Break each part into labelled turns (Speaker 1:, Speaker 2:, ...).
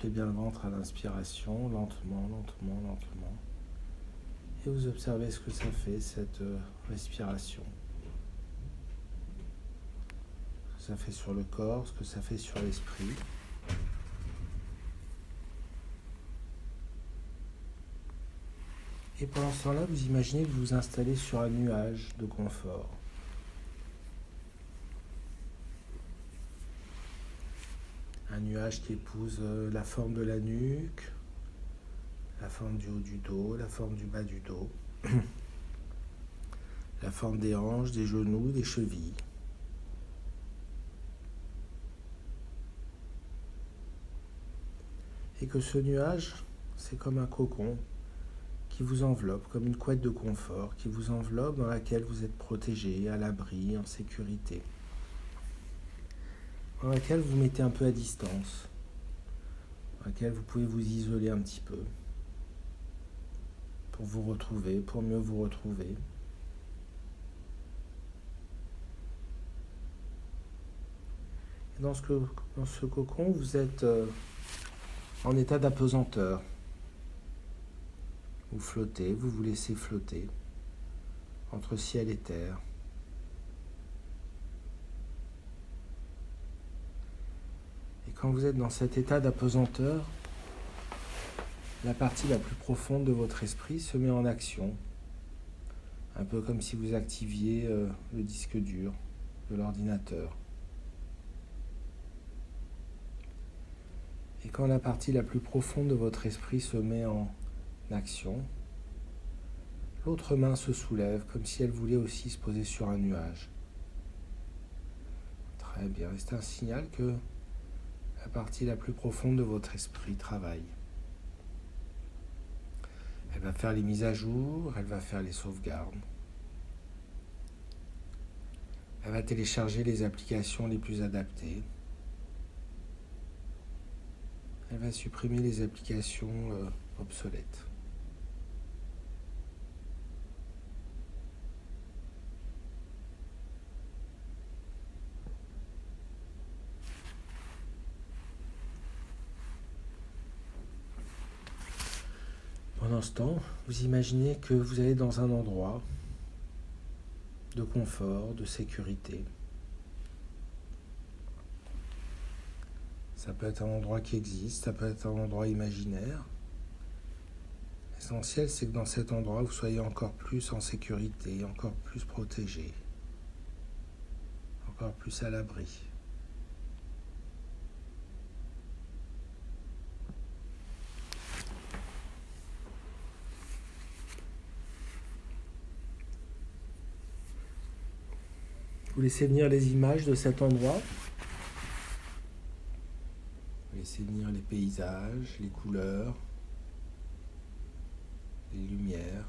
Speaker 1: gonflez bien le ventre à l'inspiration, lentement, lentement, lentement. Et vous observez ce que ça fait, cette respiration. Ce que ça fait sur le corps, ce que ça fait sur l'esprit. Et pendant ce temps-là, vous imaginez que vous vous installez sur un nuage de confort. Un nuage qui épouse la forme de la nuque, la forme du haut du dos, la forme du bas du dos, la forme des hanches, des genoux, des chevilles. Et que ce nuage, c'est comme un cocon qui vous enveloppe, comme une couette de confort, qui vous enveloppe, dans laquelle vous êtes protégé, à l'abri, en sécurité, dans laquelle vous vous mettez un peu à distance, dans laquelle vous pouvez vous isoler un petit peu, pour vous retrouver, pour mieux vous retrouver. Et dans ce cocon, vous êtes en état d'apesanteur. Vous flottez, vous vous laissez flotter entre ciel et terre. Et quand vous êtes dans cet état d'apesanteur, la partie la plus profonde de votre esprit se met en action, un peu comme si vous activiez le disque dur de l'ordinateur. Et quand la partie la plus profonde de votre esprit se met en action, l'autre main se soulève comme si elle voulait aussi se poser sur un nuage. Très bien, c'est un signal que la partie la plus profonde de votre esprit travaille. Elle va faire les mises à jour, elle va faire les sauvegardes. Elle va télécharger les applications les plus adaptées. Elle va supprimer les applications obsolètes. Pendant ce temps, vous imaginez que vous allez dans un endroit de confort, de sécurité. Ça peut être un endroit qui existe, ça peut être un endroit imaginaire. L'essentiel, c'est que dans cet endroit, vous soyez encore plus en sécurité, encore plus protégé, encore plus à l'abri. Vous laissez venir les images de cet endroit. Vous laissez venir les paysages, les couleurs, les lumières.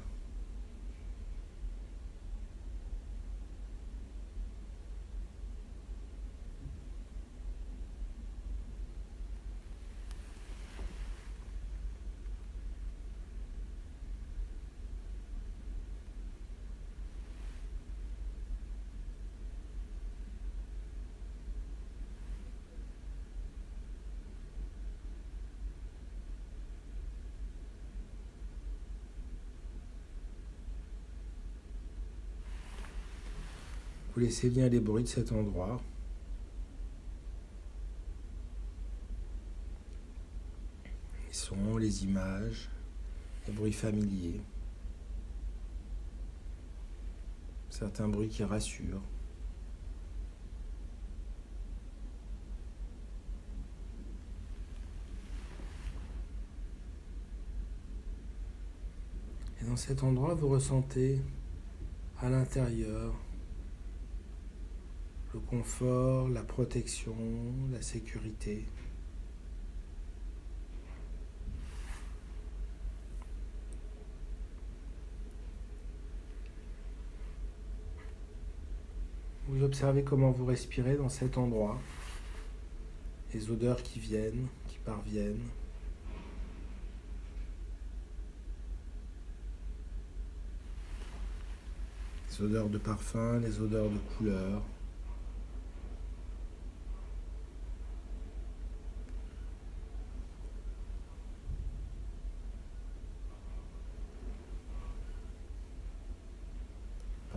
Speaker 1: Vous laissez venir les bruits de cet endroit. Les sons, les images, les bruits familiers. Certains bruits qui rassurent. Et dans cet endroit, vous ressentez à l'intérieur le confort, la protection, la sécurité. Vous observez comment vous respirez dans cet endroit, les odeurs qui viennent, qui parviennent. Les odeurs de parfum, les odeurs de couleurs.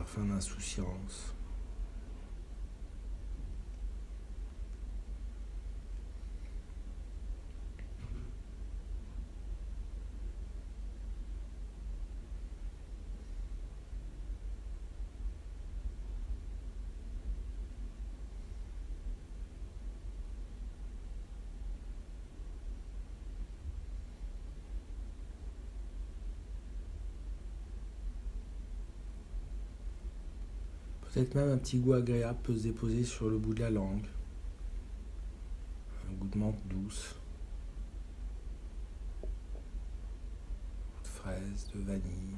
Speaker 1: parfum d'insouciance. Peut-être même un petit goût agréable peut se déposer sur le bout de la langue. Un goût de menthe douce, de fraise, de vanille,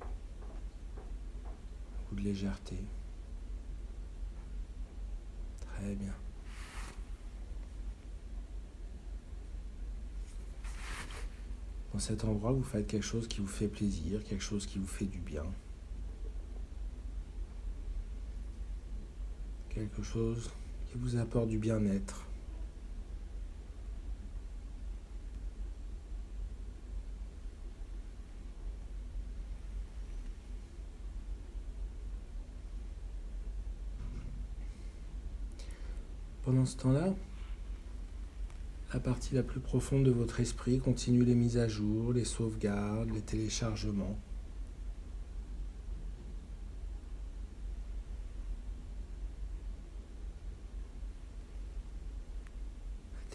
Speaker 1: un goût de légèreté. Très bien. Dans cet endroit, vous faites quelque chose qui vous fait plaisir, quelque chose qui vous fait du bien. Quelque chose qui vous apporte du bien-être. Pendant ce temps-là, la partie la plus profonde de votre esprit continue les mises à jour, les sauvegardes, les téléchargements.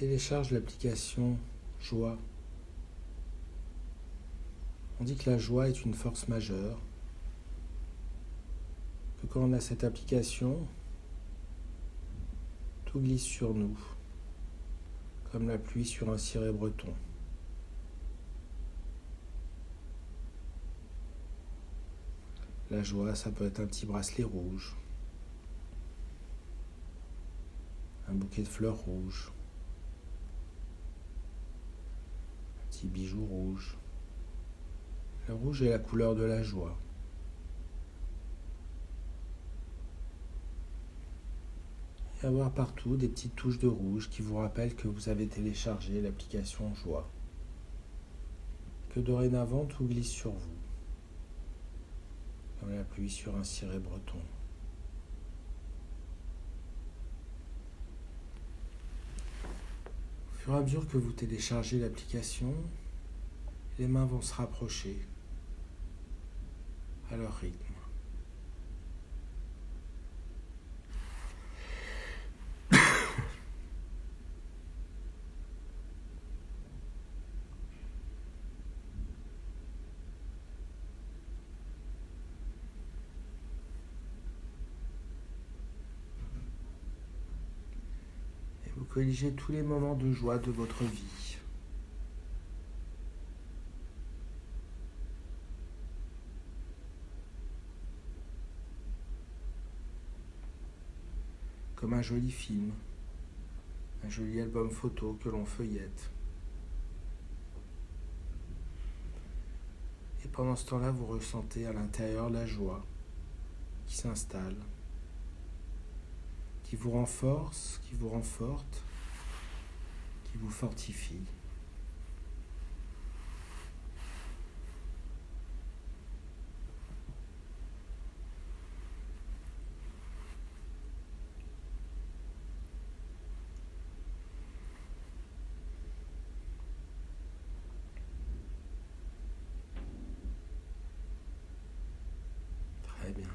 Speaker 1: Elle télécharge l'application Joie. On dit que la joie est une force majeure, que quand on a cette application, tout glisse sur nous, comme la pluie sur un ciré breton. La joie, ça peut être un petit bracelet rouge, un bouquet de fleurs rouges, un petit bijou rouge. Le rouge est la couleur de la joie. Et avoir partout des petites touches de rouge qui vous rappellent que vous avez téléchargé l'application Joie. Que dorénavant tout glisse sur vous, comme la pluie sur un ciré breton. Au fur et à mesure que vous téléchargez l'application, les mains vont se rapprocher à leur rythme. Et vous colligez tous les moments de joie de votre vie. Comme un joli film, un joli album photo que l'on feuillette. Et pendant ce temps-là, vous ressentez à l'intérieur la joie qui s'installe, qui vous renforce, qui vous renforte, qui vous fortifie. Très bien.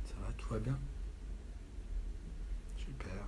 Speaker 1: Ça va, tout va bien? Super.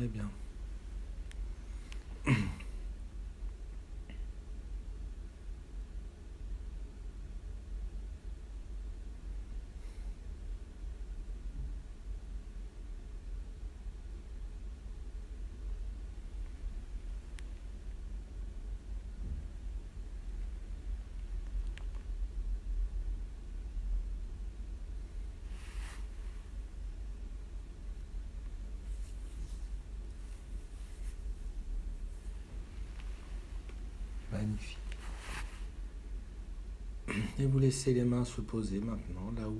Speaker 1: Très bien. Magnifique. Et vous laissez les mains se poser maintenant, là où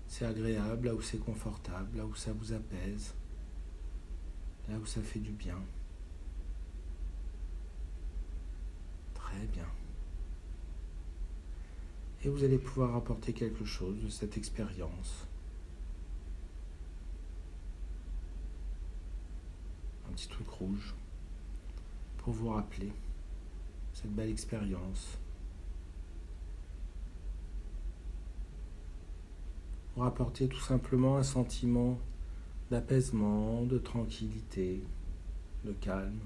Speaker 1: c'est agréable, là où c'est confortable, là où ça vous apaise, là où ça fait du bien. Très bien. Et vous allez pouvoir apporter quelque chose de cette expérience. Un petit truc rouge pour vous rappeler cette belle expérience. Pour apporter tout simplement un sentiment d'apaisement, de tranquillité, de calme.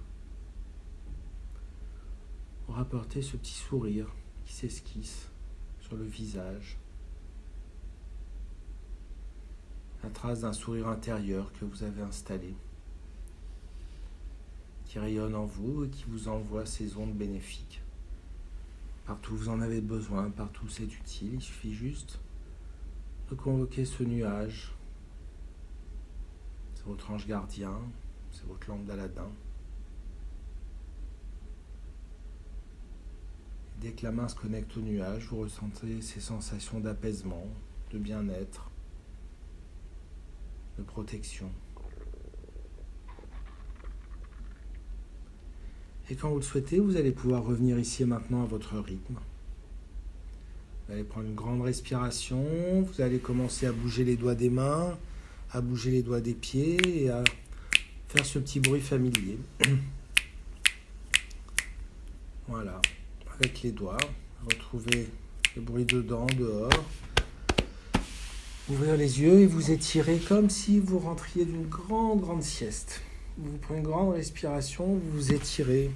Speaker 1: Pour apporter ce petit sourire qui s'esquisse sur le visage. La trace d'un sourire intérieur que vous avez installé, qui rayonne en vous et qui vous envoie ces ondes bénéfiques. Partout où vous en avez besoin, partout où c'est utile, il suffit juste de convoquer ce nuage. C'est votre ange gardien, c'est votre lampe d'Aladin. Dès que la main se connecte au nuage, vous ressentez ces sensations d'apaisement, de bien-être, de protection. Et quand vous le souhaitez, vous allez pouvoir revenir ici et maintenant à votre rythme. Vous allez prendre une grande respiration, vous allez commencer à bouger les doigts des mains, à bouger les doigts des pieds et à faire ce petit bruit familier. Voilà, avec les doigts, retrouvez le bruit dedans, dehors. Ouvrir les yeux et vous étirer comme si vous rentriez d'une grande sieste. Vous prenez une grande respiration, vous vous étirez.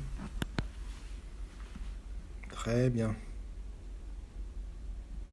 Speaker 1: Très bien.